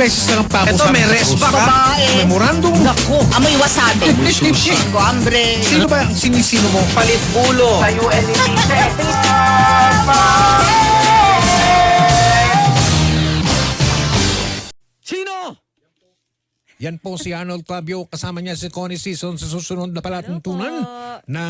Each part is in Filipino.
beses na lang pa ako Ito, sabi may sa rest Cruz. pa ka. Babae. Memorandum. Naku, amoy wasabi. Tengo hambre. Sino ba ang sinisino mo? Palit ulo. Tayo eliminated. Sino? Yan po si Arnold Clavio, kasama niya si Connie Season sa susunod na palatuntunan na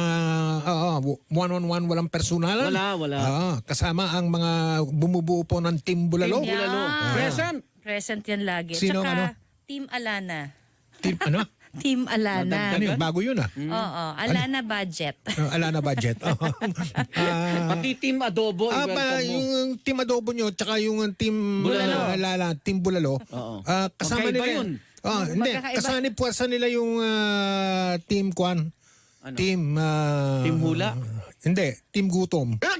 one-on-one, walang personalan. Wala. Kasama ang mga bumubuo po ng Team Bulalo. Team Bulalo. Present. Present yan lagi. Sino Tsaka, ano? Team Alana. Team ano? Team Alana. Ano yun? Bago yun ah. Oo, Alana budget. Alana budget. Pati team adobo. Yung Team Adobo nyo, tsaka yung Team Bulalo. Team Bulalo. Oo. Kasama Magkaiba nila yun. Hindi, kasama nila yung Team Kwan. Ano? Team Hula? Hindi, Team Gutom. Yung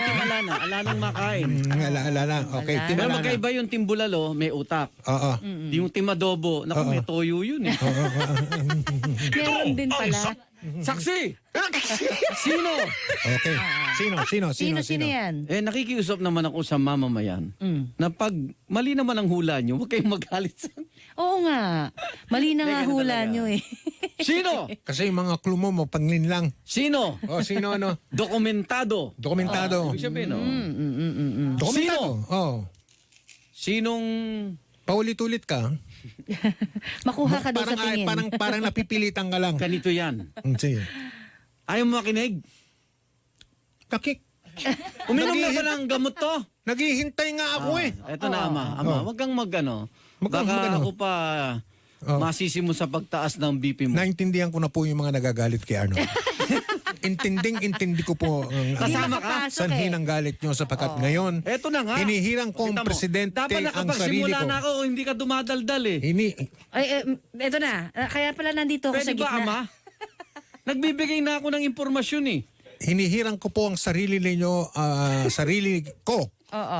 team Alana. Alanang makain. Alala. Okay, Team Pero Alana. magkaiba yung team Bulalo, may utak. Oo. Yung team adobo, naku, may toyo yun eh. Meron din pala. Saksi! Sino? Okay. Sino? yan? Nakikiusap naman ako sa mamamayan na pag mali naman ang hula nyo, huwag kayong magalit sa... Oo nga. Mali na nga Ganun hula talaga. nyo eh. Sino? Kasi yung mga clue mo, panglin lang. Sino? Sino ano? Dokumentado. Dokumentado. Ibig sabihin, no? Dokumentado. Sinong... Paulit-ulit ka. Makuha ka daw sa tingin. Parang napipilitan ka lang. Ganito yan. Sige. Ayaw mo makinig? Kakik. Uminom na ba ng gamot to? Naghihintay nga ako eh. Eto na, Ama. Ama, wag kang mag-ano. Baka Mag-ano? ako pa masisi mo sa pagtaas ng BP mo. Naintindihan ko na po yung mga nagagalit kay Arnold. Intindi ko po ang Kasama ka? sanhi ng galit nyo sapagkat ngayon, Eto na nga. hinihirang ko ang Kita mo, presidente dapat ang sarili nakapagsimula ko. na ako, hindi ka dumadaldal eh. Eto na. Kaya pala nandito ako sa Pwede ba, gitna. Ama? Nagbibigay na ako ng impormasyon eh. Hinihirang ko po ang sarili ninyo, sarili ko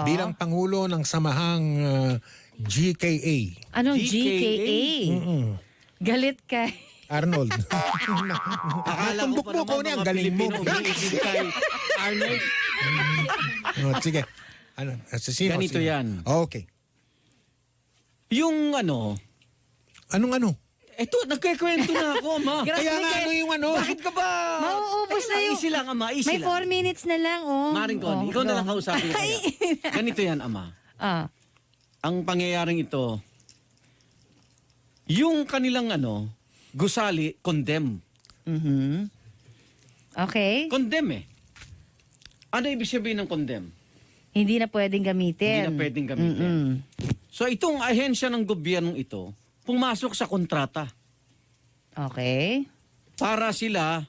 bilang Pangulo ng Samahang GKA. Anong GKA? GKA? Galit ka. Arnold. Akala ko Tumbok pa mo ko naman niya, mga galing mo. Pilipino umiisid kay Arnold. Sige. Sino? Ganito yan. Okay. Yung ano, Anong? eto, nagkikwento na ako, Ama. Kaya nga yung Bakit ka ba? Mauubos na yung... Easy lang, Ama. Easy May 4 minutes na lang, oh. Maring Connie, ikaw na lang kausapin ko. Ganito yan, Ama. Ang pangyayaring ito, yung kanilang gusali, condemn. Okay. Condemn eh. Ano ibig sabihin ng condemn? Hindi na pwedeng gamitin. Hindi na pwedeng gamitin. So itong ahensya ng gobyernong ito, pumasok sa kontrata Okay. para sila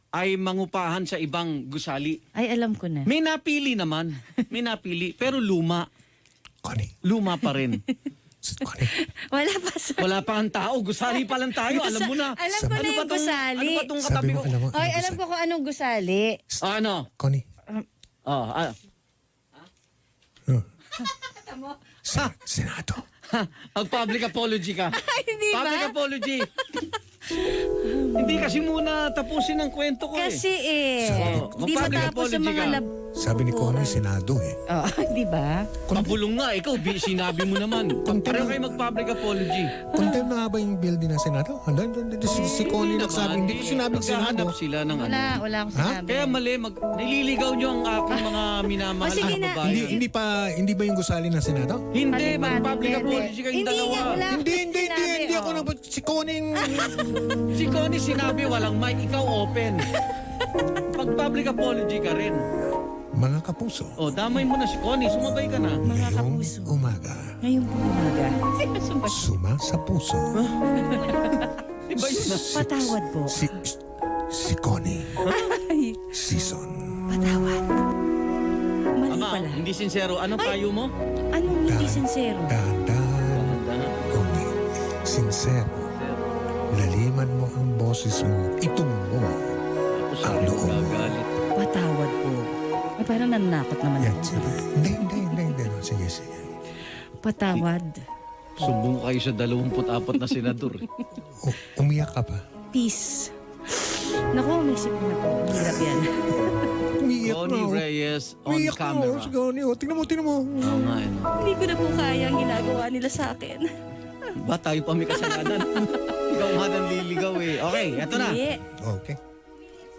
ay mangupahan sa ibang gusali. Ay, alam ko na. May napili naman. May napili. Pero luma. Connie. Luma pa rin. Connie. Wala pa sa... Wala pa ang tao. Gusali pa lang tayo. Alam mo na. Alam ko na yung gusali. Ano ba itong Sabi katabi mo, ko? alam mo. Ay, alam ko kung anong gusali. Ano? Connie. Senado. Mag-public apology ka. Ay, hindi ba? Public apology. Hindi kasi muna tapusin ang kwento ko Kasi So, di mag-public matapos sa apology mga ka. lab... Sabi ni Connie, Senado eh. di ba? Pabulong nga, ikaw, sinabi mo naman. Pareho kayo mag-public apology. Condemn na nga ba yung bill din ng Senado? Si Connie nagsabi, hindi ko sinabing Senado. Naghahanap sila ng Wala akong sinabi. Kaya mali, nililigaw nyo ang aking mga minamahal sige na na. babae. Hindi ba yung gusali ng Senado? Hindi, mag-public Hindi. apology kayong Hindi dalawa. nga, wala akong Hindi sinabi, ako na si Connie. Si Connie sinabi walang mic, ikaw open. Pag-public apology ka rin. Mga kapuso, Damay mo na si Connie, sumabay ka na. ngayong umaga, Ngayong umaga. suma sa puso, Di ba yun na? Patawad po. si Connie, Season. Patawad. Mali Ama, pala. hindi sincero. Anong payo mo? Anong hindi sincero? Dahan-dahan, Connie, sincero. Laliman mo ang boses mo, itungo mo. Tapos Ang sabi mo loob mo. gagalit. Patawad po. Ay, parang nanakot naman Yan, ako. sige. Hindi. No, sige. Patawad. Sumbong kayo sa 24 na senador. Umiyak ka pa. Peace. Naku, may isip na po. Hirap yan. Umiiyak Umiiyak Connie na. Reyes on Umiiyak na. camera. Si Connie. Oh, tingnan mo. Oo nga, eh, no? Hindi ko na po kaya ang ginagawa nila sa akin. Ba, tayo pa may kasalanan. Ikaw nga nang liligaw eh. Okay, eto na. Hindi. Okay.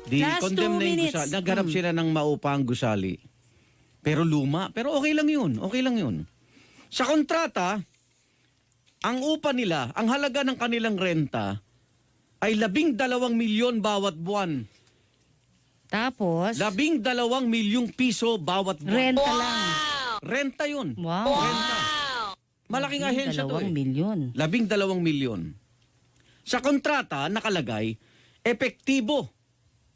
Di Last condemn 2 na yung minutes. gusali. Nagharap sila ng maupang gusali. Pero luma. Pero okay lang yun. Okay lang yun. Sa kontrata, ang upa nila, ang halaga ng kanilang renta ay 12 milyon bawat buwan. Tapos, 12 milyong piso bawat buwan. renta lang. Renta yun. Wow. Renta. Malaking ahensya to 2 eh. milyon. 12 milyon. Sa kontrata, nakalagay, epektibo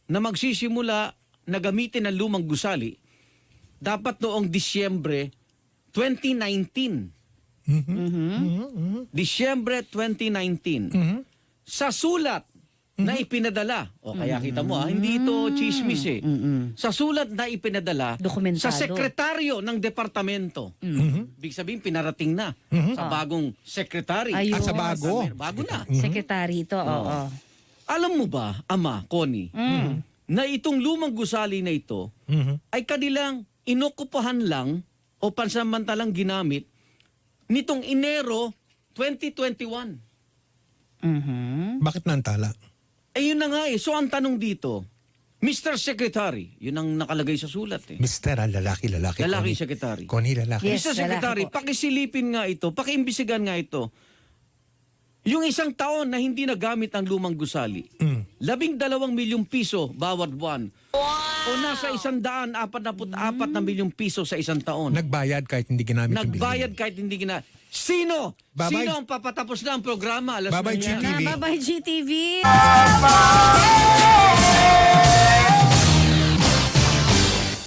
na magsisimula na gamitin ang lumang gusali dapat noong Disyembre 2019. Disyembre 2019. Sa sulat na ipinadala, o kaya kita mo hindi ito chismis eh. Sa sulat na ipinadala Dokumentado. sa sekretaryo ng departamento. Ibig sabihin, pinarating na sa bagong sekretary. Ayun. Sa bago. Bago na. Sekretary ito, oo. Alam mo ba, Ama, Connie, na itong lumang gusali na ito ay kanilang inokupahan lang o pansamantalang ginamit nitong Enero 2021. Bakit nantala? Eh yun na nga eh. So ang tanong dito, Mr. Secretary, yun ang nakalagay sa sulat eh. Mister, lalaki. Lalaki Connie. Secretary. Connie, lalaki. Yes, Mr. Secretary, lalaki po. pakisilipin nga ito, pakiimbisigan nga ito. Yung isang taon na hindi nagamit ang lumang gusali, 12 milyong piso bawat buwan. O nasa 144 na milyong piso sa isang taon. Nagbayad kahit hindi ginamit yung Nagbayad kahit hindi Sino? Babay. Sino ang papatapos na ang programa? Alas Babay, 9 yan. GTV. Bye-bye, GTV!